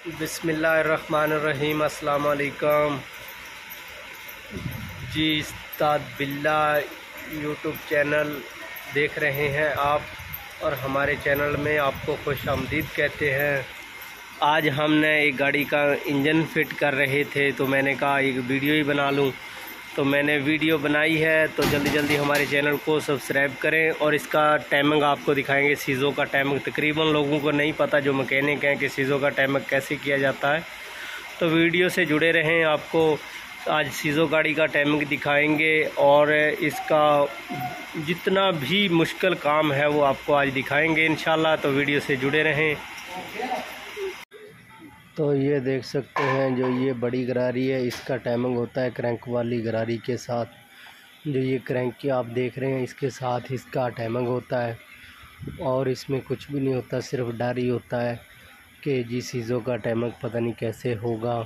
बिस्मिल्लाहिर्रहमानिर्रहीम। अस्सलाम वालेकुम जी। उस्ताद बिल्ला यूट्यूब चैनल देख रहे हैं आप, और हमारे चैनल में आपको खुश आमदीद कहते हैं। आज हमने एक गाड़ी का इंजन फिट कर रहे थे, तो मैंने कहा एक वीडियो ही बना लूं, तो मैंने वीडियो बनाई है। तो जल्दी जल्दी हमारे चैनल को सब्सक्राइब करें, और इसका टाइमिंग आपको दिखाएंगे। सीज़ो का टाइमिंग तकरीबन लोगों को नहीं पता, जो मैकेनिक हैं, कि सीज़ो का टाइमिंग कैसे किया जाता है। तो वीडियो से जुड़े रहें। आपको आज सीज़ो गाड़ी का टाइमिंग दिखाएंगे, और इसका जितना भी मुश्किल काम है वो आपको आज दिखाएंगे इंशाल्लाह। तो वीडियो से जुड़े रहें। तो ये देख सकते हैं, जो ये बड़ी गरारी है, इसका टाइमिंग होता है क्रैंक वाली गरारी के साथ। जो ये क्रैंक की आप देख रहे हैं, इसके साथ इसका टाइमिंग होता है, और इसमें कुछ भी नहीं होता, सिर्फ डर ही होता है कि जी सीज़ो का टाइमिंग पता नहीं कैसे होगा।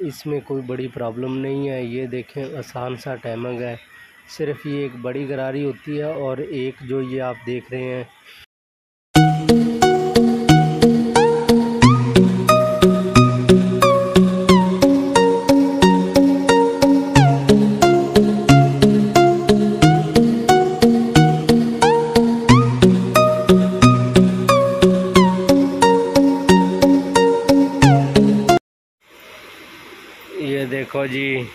इसमें कोई बड़ी प्रॉब्लम नहीं है। ये देखें, आसान सा टाइमिंग है। सिर्फ ये एक बड़ी गरारी होती है, और एक जो ये आप देख रहे हैं, ये देखो जी,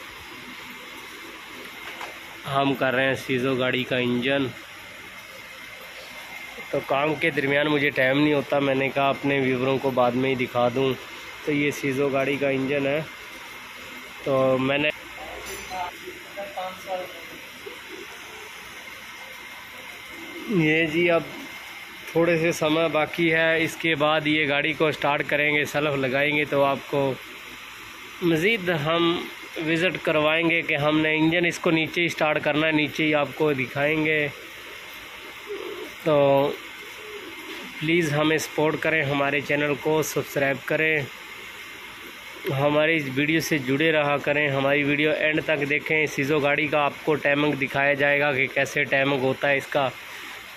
हम कर रहे हैं सीज़ो गाड़ी का इंजन। तो काम के दरमियान मुझे टाइम नहीं होता, मैंने कहा अपने व्यूअरों को बाद में ही दिखा दूं। तो ये सीज़ो गाड़ी का इंजन है। तो मैंने ये जी, अब थोड़े से समय बाकी है, इसके बाद ये गाड़ी को स्टार्ट करेंगे, सल्फ लगाएंगे, तो आपको मज़ीद हम विज़िट करवाएंगे कि हमने इंजन इसको नीचे ही स्टार्ट करना है, नीचे ही आपको दिखाएंगे। तो प्लीज़ हमें सपोर्ट करें, हमारे चैनल को सब्सक्राइब करें, हमारी इस वीडियो से जुड़े रहा करें, हमारी वीडियो एंड तक देखें। सीज़ो गाड़ी का आपको टाइमिंग दिखाया जाएगा कि कैसे टाइमिंग होता है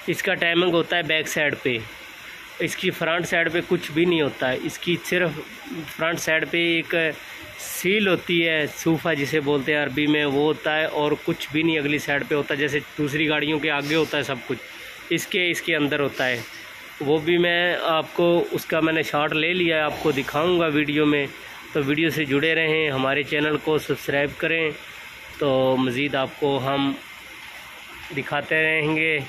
इसका टाइमिंग होता है बैक साइड पे। इसकी फ्रंट साइड पे कुछ भी नहीं होता है। इसकी सिर्फ फ्रंट साइड पे एक सील होती है, सूफा जिसे बोलते हैं अरबी में, वो होता है, और कुछ भी नहीं अगली साइड पे होता है। जैसे दूसरी गाड़ियों के आगे होता है सब कुछ, इसके अंदर होता है। वो भी मैं आपको उसका मैंने शॉट ले लिया है, आपको दिखाऊंगा वीडियो में। तो वीडियो से जुड़े रहें, हमारे चैनल को सब्सक्राइब करें, तो मज़ीद आपको हम दिखाते रहेंगे।